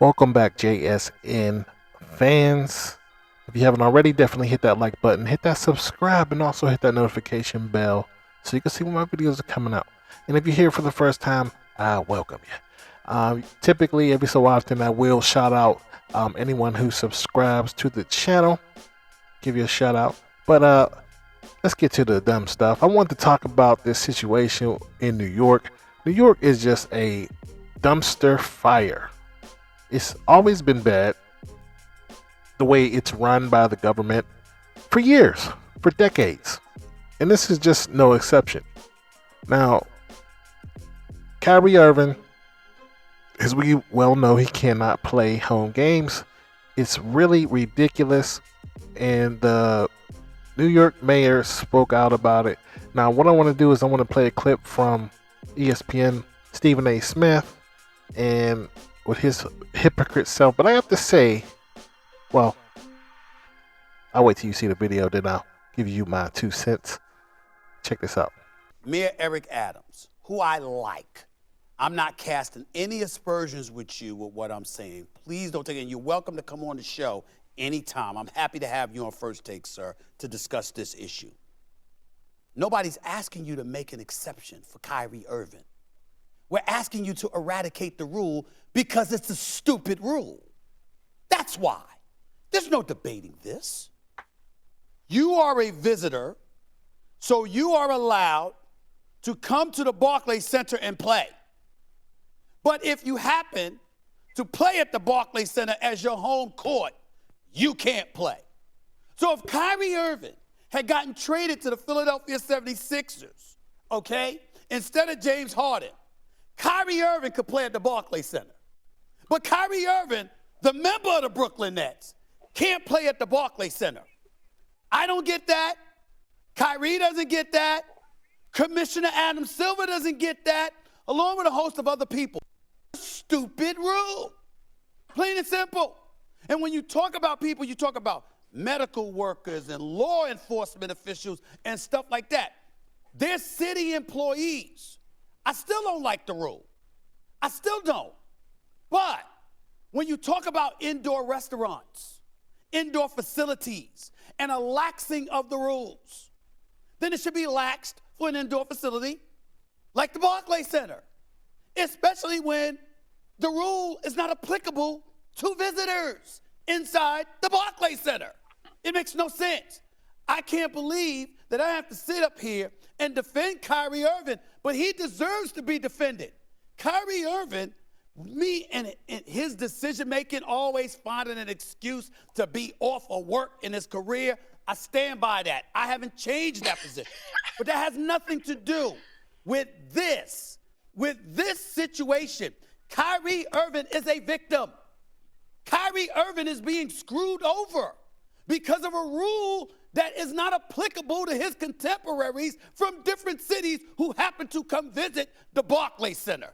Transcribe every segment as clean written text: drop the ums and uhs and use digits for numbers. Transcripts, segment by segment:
Welcome back, JSN fans. If you haven't already, definitely hit that like button, hit that subscribe, and also hit that notification bell so you can see when my videos are coming out. And if you're here for the first time, I welcome you. Typically, every so often, I will shout out anyone who subscribes to the channel, give you a shout out. But let's get to the dumb stuff. I want to talk about this situation in New York. New York is just a dumpster fire. It's always been bad, the way it's run by the government for years, for decades. And this is just no exception. Now, Kyrie Irving, as we well know, he cannot play home games. It's really ridiculous. And the New York mayor spoke out about it. Now, what I want to do is I want to play a clip from ESPN, Stephen A. Smith, and with his hypocrite self. But I have to say, well, I'll wait till you see the video, then I'll give you my 2 cents. Check this out. Mayor Eric Adams, who I like. I'm not casting any aspersions with you with what I'm saying. Please don't take it. And you're welcome to come on the show anytime. I'm happy to have you on First Take, sir, to discuss this issue. Nobody's asking you to make an exception for Kyrie Irving. We're asking you to eradicate the rule because it's a stupid rule. That's why. There's no debating this. You are a visitor, so you are allowed to come to the Barclays Center and play. But if you happen to play at the Barclays Center as your home court, you can't play. So if Kyrie Irving had gotten traded to the Philadelphia 76ers, okay, instead of James Harden, Kyrie Irving could play at the Barclays Center. But Kyrie Irving, the member of the Brooklyn Nets, can't play at the Barclays Center. I don't get that. Kyrie doesn't get that. Commissioner Adam Silver doesn't get that, along with a host of other people. Stupid rule. Plain and simple. And when you talk about people, you talk about medical workers and law enforcement officials and stuff like that. They're city employees. I still don't like the rule. I still don't. But when you talk about indoor restaurants, indoor facilities, and a laxing of the rules, then it should be laxed for an indoor facility like the Barclays Center, especially when the rule is not applicable to visitors inside the Barclays Center. It makes no sense. I can't believe that I have to sit up here and defend Kyrie Irving, but he deserves to be defended. Kyrie Irving, me and his decision-making, always finding an excuse to be off of work in his career, I stand by that. I haven't changed that position. But that has nothing to do with this. With this situation, Kyrie Irving is a victim. Kyrie Irving is being screwed over because of a rule that is not applicable to his contemporaries from different cities who happen to come visit the Barclays Center.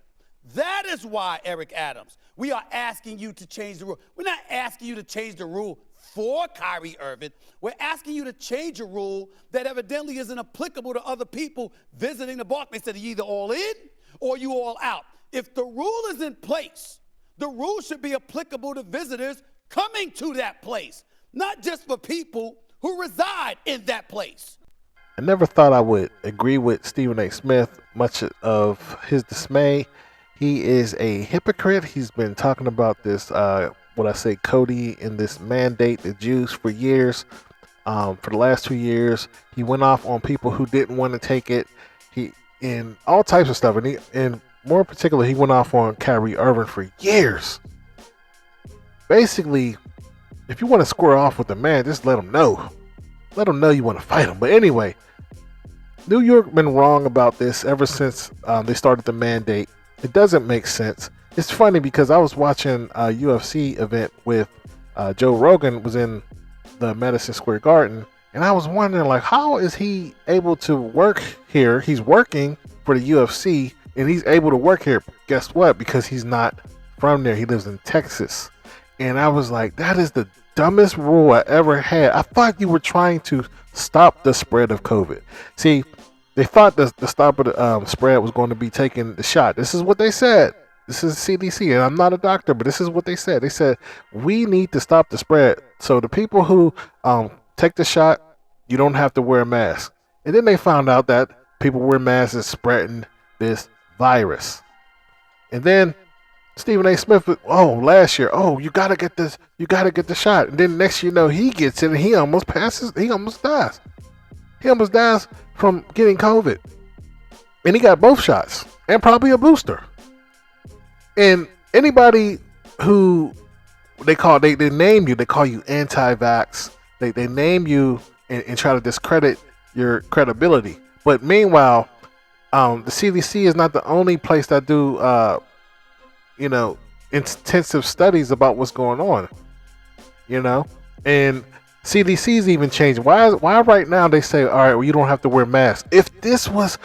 That is why, Eric Adams, we are asking you to change the rule. We're not asking you to change the rule for Kyrie Irving. We're asking you to change a rule that evidently isn't applicable to other people visiting the Barclays Center. You're either all in or you all out. If the rule is in place, the rule should be applicable to visitors coming to that place, not just for people who reside in that place. I never thought I would agree with Stephen A. Smith, much of his dismay. He is a hypocrite. He's been talking about this, Cody, and this mandate, the Jews, for years. For the last 2 years, he went off on people who didn't want to take it. He in all types of stuff, and more in particular, he went off on Kyrie Irving for years. Basically, if you want to square off with the man, just let him know. Let him know you want to fight him. But anyway, New York been wrong about this ever since they started the mandate. It doesn't make sense. It's funny because I was watching a UFC event with Joe Rogan was in the Madison Square Garden, and I was wondering, like, how is he able to work here? He's working for the UFC, and he's able to work here. Guess what? Because he's not from there. He lives in Texas. And I was like, that is the dumbest rule I ever had. I thought you were trying to stop the spread of COVID. See, they thought the stop of the spread was going to be taking the shot. This is what they said. This is CDC, and I'm not a doctor, but this is what they said. They said we need to stop the spread. So the people who take the shot, you don't have to wear a mask. And then they found out that people wear masks is spreading this virus. And then Stephen A. Smith, last year, you gotta get this, you gotta get the shot. And then next year, he gets it and he almost passes, he almost dies. He almost dies from getting COVID. And he got both shots and probably a booster. And anybody who they name you, they call you anti-vax. They name you and try to discredit your credibility. But meanwhile, the CDC is not the only place that do intensive studies about what's going on. And CDC's even changed. Why right now they say, all right, well, you don't have to wear masks? If this was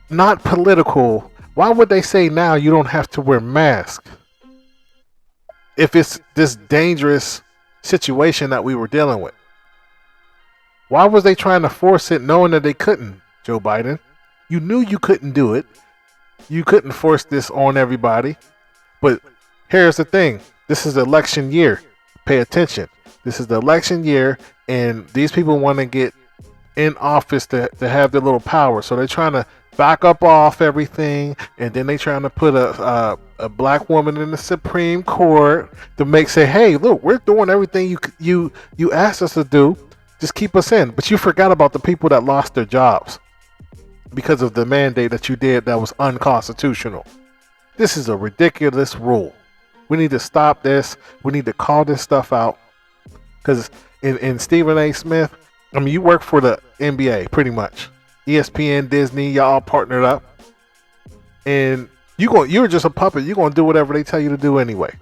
not political, why would they say now you don't have to wear masks? If it's this dangerous situation that we were dealing with. Why was they trying to force it knowing that they couldn't, Joe Biden? You knew you couldn't do it. You couldn't force this on everybody. But here's the thing. This is election year. Pay attention. This is the election year, and these people want to get in office to have their little power. So they're trying to back up off everything, and then they're trying to put a black woman in the Supreme Court to say, hey, look, we're doing everything you asked us to do. Just keep us in. But you forgot about the people that lost their jobs because of the mandate that you did that was unconstitutional. This is a ridiculous rule. We need to stop this. We need to call this stuff out. Because in Stephen A. Smith, you work for the NBA pretty much. ESPN, Disney, y'all all partnered up. And you're just a puppet. You're going to do whatever they tell you to do anyway.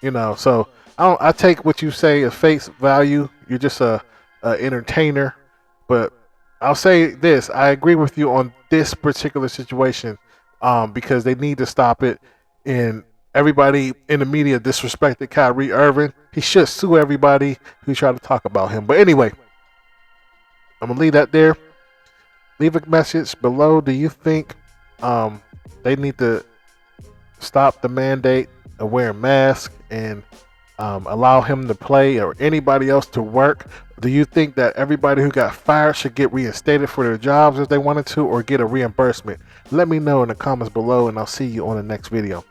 So I take what you say at face value. You're just a entertainer. But I'll say this. I agree with you on this particular situation because they need to stop it. And everybody in the media disrespected Kyrie Irving. He should sue everybody who tried to talk about him. But anyway, I'm going to leave that there. Leave a message below. Do you think they need to stop the mandate of wearing masks and allow him to play or anybody else to work? Do you think that everybody who got fired should get reinstated for their jobs if they wanted to or get a reimbursement? Let me know in the comments below, and I'll see you on the next video.